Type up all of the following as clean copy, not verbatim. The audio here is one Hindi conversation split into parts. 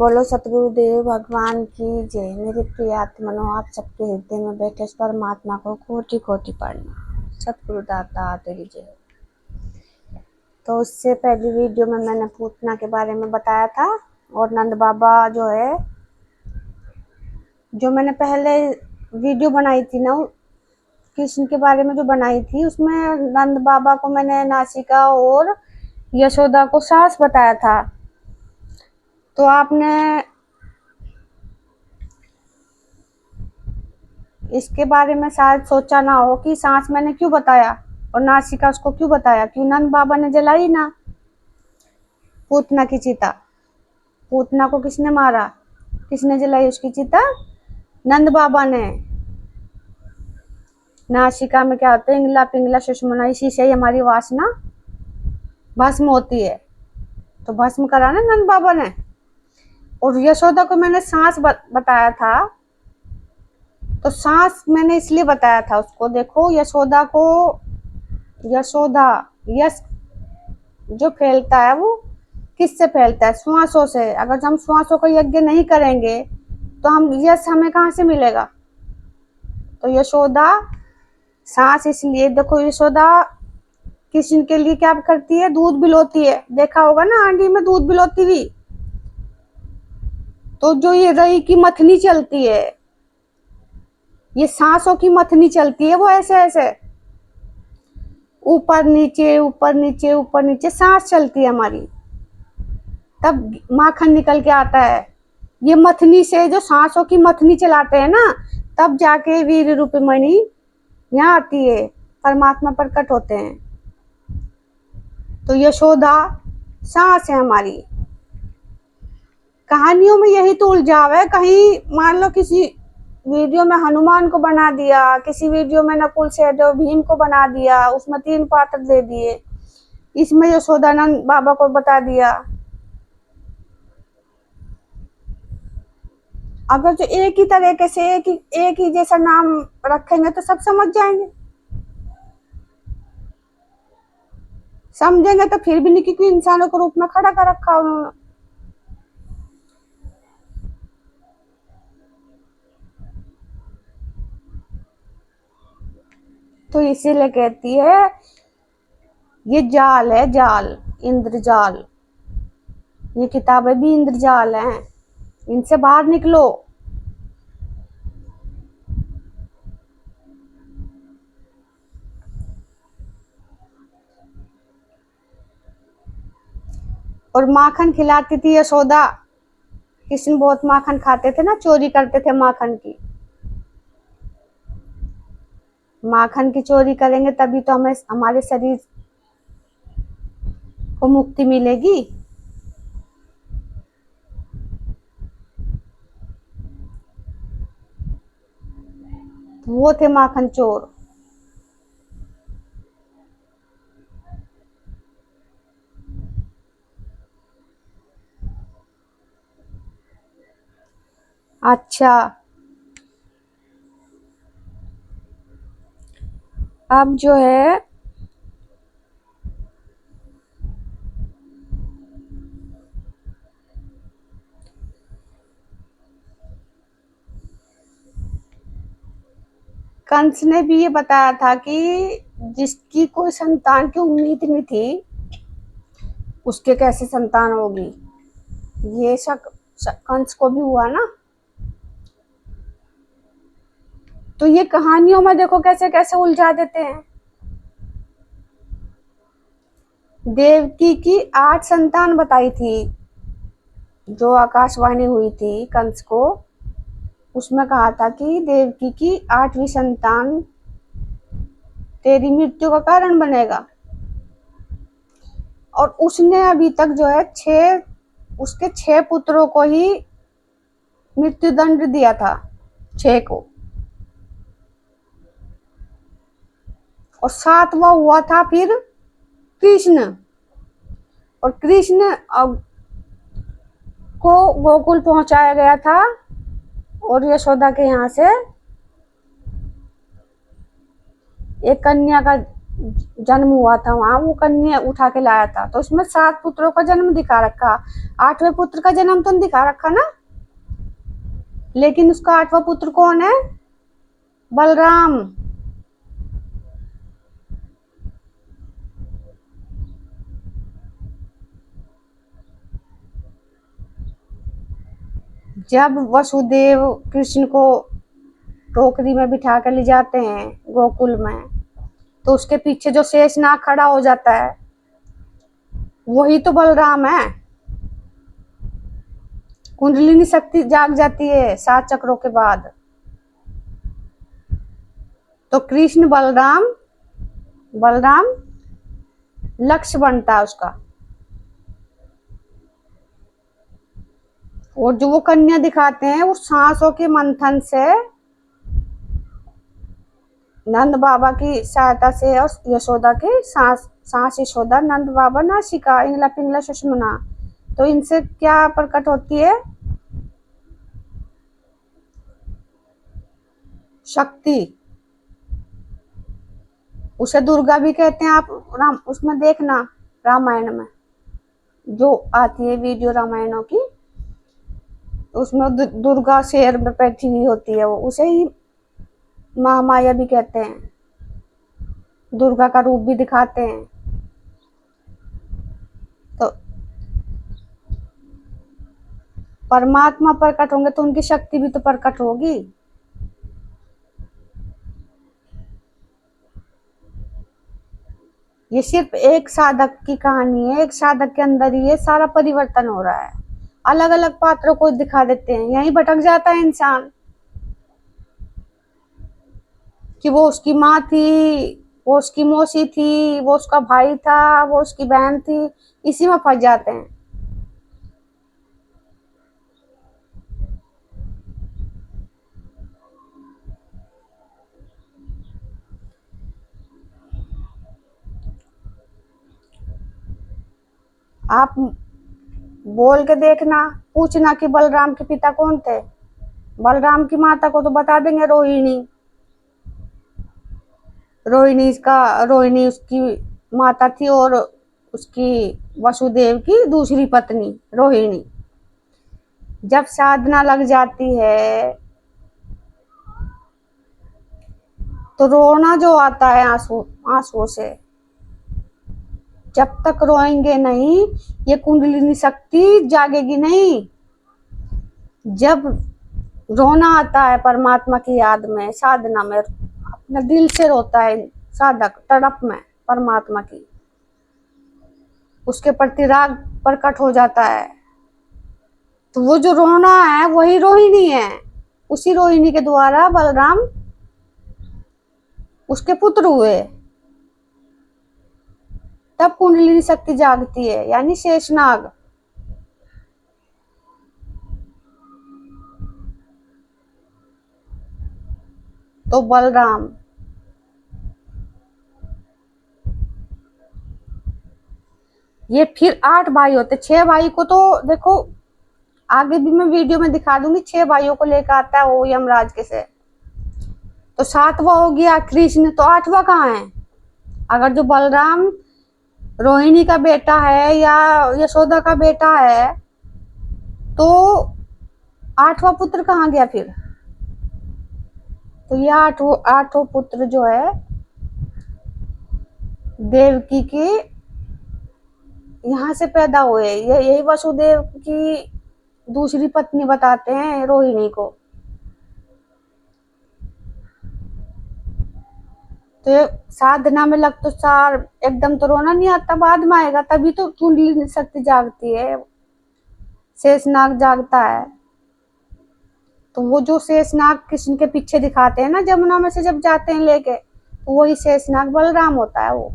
बोलो सतगुरुदेव भगवान की जय। मेरे प्रिय आत्मनो, आप सबके हृदय में बैठे इस परमात्मा को कोटि कोटि प्रणाम। सतगुरु दाता तेरी जय। तो उससे पहली वीडियो में मैंने पूतना के बारे में बताया था, और नंद बाबा जो है, जो मैंने पहले वीडियो बनाई थी ना कृष्ण के बारे में जो बनाई थी, उसमें नंद बाबा को मैंने नासिका और यशोदा को सास बताया था। तो आपने इसके बारे में शायद सोचा ना हो कि सांस मैंने क्यों बताया और नासिका उसको क्यों बताया। क्यों नंद बाबा ने जलाई ना पूतना की चिता। पूतना को किसने मारा, किसने जलाई उसकी चिता? नंद बाबा ने। नासिका में क्या होता है? इंगला पिंगला सुषमना, इसी से ही हमारी वासना भस्म होती है। तो भस्म करा ना नंद बाबा ने। और यशोदा को मैंने सांस बताया था। तो सांस मैंने इसलिए बताया था उसको, देखो यशोदा को, यशोदा यश जो फैलता है वो किससे फैलता है? श्वासों से। अगर हम श्वासों का यज्ञ नहीं करेंगे तो हम यश हमें कहाँ से मिलेगा? तो यशोदा सांस इसलिए, देखो यशोदा कृष्ण के लिए क्या करती है? दूध बिलोती है। देखा होगा ना हांडी में दूध बिलोती हुई। तो जो ये रई की मथनी चलती है, ये सांसों की मथनी चलती है, वो ऐसे ऐसे ऊपर नीचे ऊपर नीचे ऊपर नीचे सांस चलती है हमारी, तब माखन निकल के आता है। ये मथनी से, जो सांसों की मथनी चलाते हैं ना, तब जाके वीर रूपी मणि यहाँ आती है, परमात्मा प्रकट होते हैं। तो यशोदा सांस है हमारी। कहानियों में यही तो उलझाव है। कहीं मान लो किसी वीडियो में हनुमान को बना दिया, किसी वीडियो में नकुल सहदेव भीम को बना दिया, उसमें 3 पात्र दे दिए, इसमें यशोदानंद बाबा को बता दिया। अगर जो एक ही तरीके से एक ही जैसा नाम रखेंगे तो सब समझ जाएंगे। समझेंगे तो फिर भी नहीं, क्योंकि इंसानों को रूप में खड़ा कर रखा उन्होंने। तो इसीलिए कहती है ये जाल है, जाल, इंद्रजाल। ये किताबें भी इंद्रजाल हैं, इनसे बाहर निकलो। और माखन खिलाती थी यशोदा। कृष्ण बहुत माखन खाते थे ना, चोरी करते थे माखन की। माखन की चोरी करेंगे तभी तो हमें हमारे शरीर को मुक्ति मिलेगी। वो थे माखन चोर। अच्छा, अब जो है कंस ने भी ये बताया था कि जिसकी कोई संतान की उम्मीद नहीं थी, उसके कैसे संतान होगी। ये शक कंस को भी हुआ ना। तो ये कहानियों में देखो कैसे कैसे उलझा देते हैं। देवकी की 8 संतान बताई थी, जो आकाशवाणी हुई थी कंस को। उसमें कहा था कि देवकी की 8वीं संतान तेरी मृत्यु का कारण बनेगा। और उसने अभी तक जो है 6 पुत्रों को ही मृत्युदंड दिया था, 6 को। और 7वां हुआ था फिर कृष्ण। और कृष्ण को गोकुल पहुंचाया गया था, और यशोदा के यहाँ से एक कन्या का जन्म हुआ था वहां, वो कन्या उठा के लाया था। तो उसमें 7 पुत्रों का जन्म दिखा रखा, 8वें पुत्र का जन्म तो नहीं दिखा रखा ना, लेकिन उसका 8वां पुत्र कौन है? बलराम। जब वसुदेव कृष्ण को टोकरी में बिठा कर ले जाते हैं गोकुल में, तो उसके पीछे जो शेषनाग खड़ा हो जाता है, वही तो बलराम है। कुंडलिनी शक्ति जाग जाती है 7 चक्रों के बाद। तो कृष्ण बलराम, बलराम लक्ष्य बनता है उसका। और जो वो कन्या दिखाते हैं, वो सांसों के मंथन से, नंद बाबा की सहायता से और यशोदा के सांस सांस यशोदा, नंद बाबा नासिका, इंगला पिंगला सुषमना, तो इनसे क्या प्रकट होती है? शक्ति। उसे दुर्गा भी कहते हैं। आप राम उसमें देखना, रामायण में जो आती है वीडियो रामायणों की, उसमें दुर्गा शेर में बैठी हुई होती है, वो उसे ही महामाया भी कहते हैं, दुर्गा का रूप भी दिखाते हैं। तो परमात्मा प्रकट होंगे तो उनकी शक्ति भी तो प्रकट होगी। ये सिर्फ एक साधक की कहानी है, एक साधक के अंदर ही ये सारा परिवर्तन हो रहा है। अलग अलग पात्रों को दिखा देते हैं, यहीं भटक जाता है इंसान कि वो उसकी माँ थी, वो उसकी मौसी थी, वो उसका भाई था, वो उसकी बहन थी, इसी में फंस जाते हैं। आप बोल के देखना, पूछना कि बलराम के पिता कौन थे। बलराम की माता को तो बता देंगे रोहिणी। रोहिणी उसकी माता थी, और उसकी वसुदेव की दूसरी पत्नी रोहिणी। जब साधना लग जाती है तो रोना जो आता है आंसू आंसुओं से, जब तक रोएंगे नहीं ये कुंडलिनी शक्ति जागेगी नहीं। जब रोना आता है परमात्मा की याद में, साधना में, अपने दिल से रोता है साधक, तड़प में परमात्मा की, उसके प्रति राग प्रकट हो जाता है, तो वो जो रोना है वही रोहिणी है। उसी रोहिणी के द्वारा बलराम उसके पुत्र हुए। तब कुंडलिनी शक्ति जागती है, यानी शेषनाग। तो बलराम, ये फिर 8 भाई होते। 6 भाई को तो देखो आगे भी मैं वीडियो में दिखा दूंगी, 6 भाइयों को लेकर आता है वो यमराज के से। तो 7वां हो गया कृष्ण, तो 8वां कहाँ है? अगर जो बलराम रोहिणी का बेटा है या यशोदा का बेटा है, तो 8वां पुत्र कहाँ गया फिर? तो ये आठों पुत्र जो है देवकी के यहाँ से पैदा हुए। यही वसुदेव की दूसरी पत्नी बताते हैं रोहिणी को। तो ये साधना में लग तो सार एकदम तो रोना नहीं आता, बाद में आएगा, तभी तो कुंडली शक्ति जागती है, शेषनाग जागता है। तो वो जो शेषनाग कृष्ण के पीछे दिखाते हैं ना, जमुना में से जब जाते हैं लेके, तो वही शेषनाग बलराम होता है वो।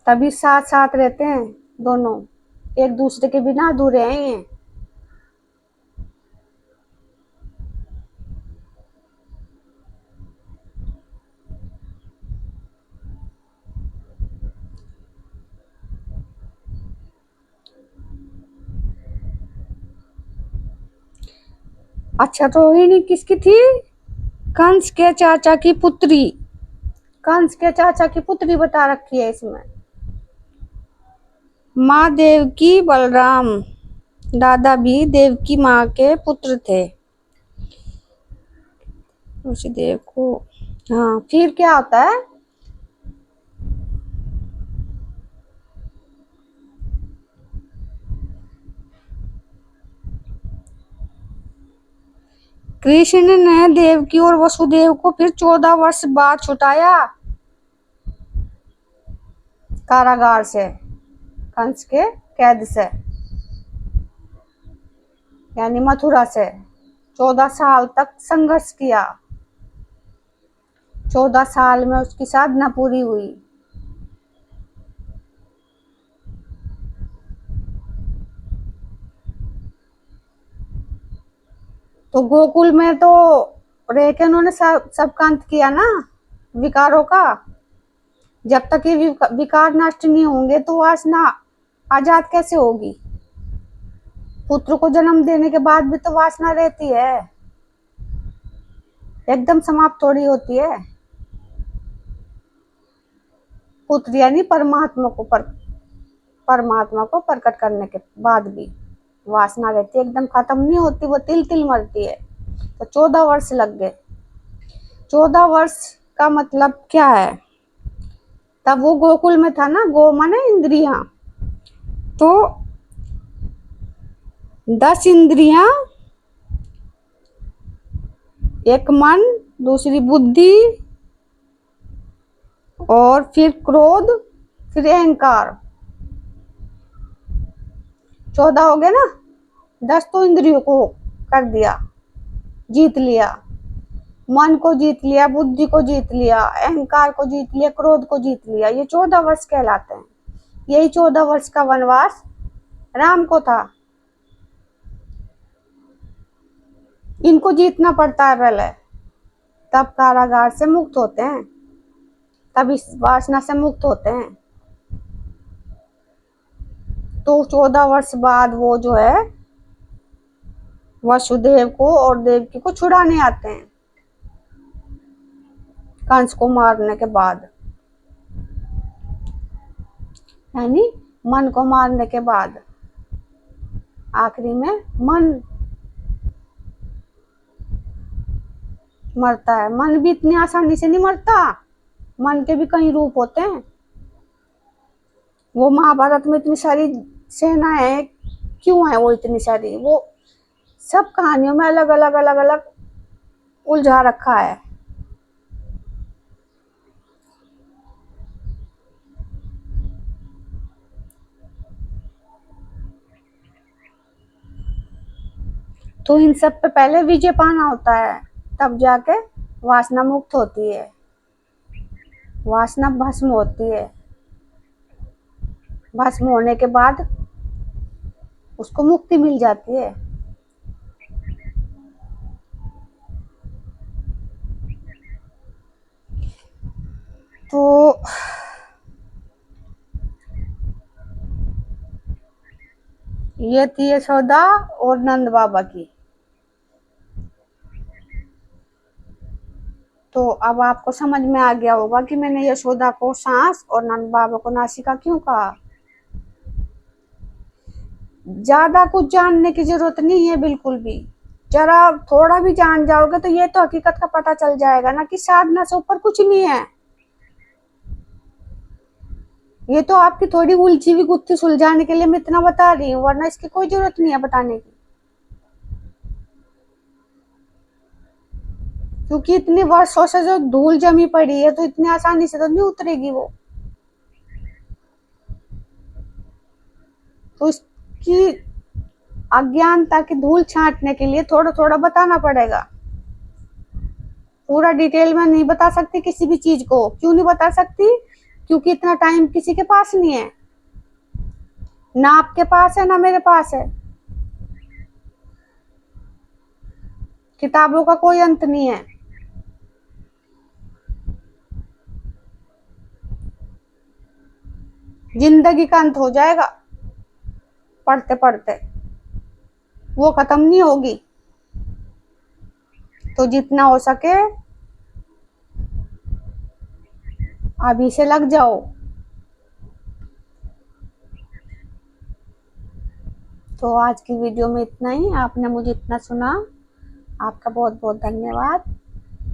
तभी साथ साथ रहते हैं दोनों, एक दूसरे के बिना अधूरे हैं ये। अच्छा, तो रोहिणी किसकी थी? कंस के चाचा की पुत्री। कंस के चाचा की पुत्री बता रखी है इसमें। माँ देवकी बलराम, दादा भी देवकी माँ के पुत्र थे। वसुदेव को, हाँ फिर क्या होता है? कृष्ण ने देवकी और वसुदेव को फिर 14 वर्ष बाद छुटाया कारागार से, कंस के कैद से, यानी मथुरा से। 14 साल तक संघर्ष किया। 14 साल में उसकी साधना पूरी हुई। तो गोकुल में तो रह के उन्होंने सबका अंत किया ना विकारों का। जब तक ये विकार नष्ट नहीं होंगे तो वासना आजाद कैसे होगी? पुत्र को जन्म देने के बाद भी तो वासना रहती है, एकदम समाप्त थोड़ी होती है। पुत्र यानी परमात्मा को प्रकट करने के बाद भी वासना रहती है, एकदम खत्म नहीं होती, वो तिल तिल मरती है। तो 14 वर्ष लग गए। 14 वर्ष का मतलब क्या है? तब वो गोकुल में था ना, गो माने इंद्रियां, तो 10 इंद्रियां, एक मन, दूसरी बुद्धि, और फिर क्रोध, फिर अहंकार, 14 हो गए ना। 10 तो इंद्रियों को कर दिया, जीत लिया। मन को जीत लिया, बुद्धि को जीत लिया, अहंकार को जीत लिया, क्रोध को जीत लिया। ये 14 वर्ष कहलाते हैं। यही 14 वर्ष का वनवास राम को था। इनको जीतना पड़ता है पहले, तब कारागार से मुक्त होते हैं, तब इस वासना से मुक्त होते हैं। तो 14 वर्ष बाद वो जो है वसुदेव को और देवकी को छुड़ाने आते हैं कंस को मारने के बाद, यानी मन को मारने के बाद। आखिरी में मन मरता है। मन भी इतनी आसानी से नहीं मरता, मन के भी कई रूप होते हैं। वो महाभारत में इतनी सारी सेनाएं क्यों है? वो इतनी सारी, वो सब कहानियों में अलग अलग अलग अलग उलझा रखा है। तो इन सब पे पहले विजय पाना होता है, तब जाके वासना मुक्त होती है, वासना भस्म होती है। भस्म होने के बाद उसको मुक्ति मिल जाती है। तो ये थी यशोदा और नंद बाबा की। तो अब आपको समझ में आ गया होगा कि मैंने यशोदा को सांस और नंद बाबा को नासिका क्यों कहा। ज्यादा कुछ जानने की जरूरत नहीं है बिल्कुल भी। जरा थोड़ा भी जान जाओगे तो ये तो हकीकत का पता चल जाएगा ना कि साधना से ऊपर कुछ नहीं है। ये तो आपकी थोड़ी उलझी हुई गुत्थी सुलझाने के लिए मैं इतना बता रही हूँ, वरना इसकी कोई जरूरत नहीं है बताने की। क्योंकि इतने वर्षों से जो धूल जमी पड़ी है तो इतनी आसानी से तो नहीं उतरेगी वो। तो इसकी अज्ञानता की धूल छांटने के लिए थोड़ा थोड़ा बताना पड़ेगा। पूरा डिटेल में नहीं बता सकती किसी भी चीज को। क्यों नहीं बता सकती? क्योंकि इतना टाइम किसी के पास नहीं है, ना आपके पास है ना मेरे पास है। किताबों का कोई अंत नहीं है। जिंदगी का अंत हो जाएगा पढ़ते पढ़ते, वो खत्म नहीं होगी। तो जितना हो सके अभी से लग जाओ। तो आज की वीडियो में इतना ही। आपने मुझे इतना सुना, आपका बहुत बहुत धन्यवाद।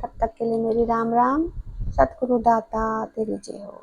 तब तक के लिए मेरी राम राम। सतगुरु दाता तेरी जय हो।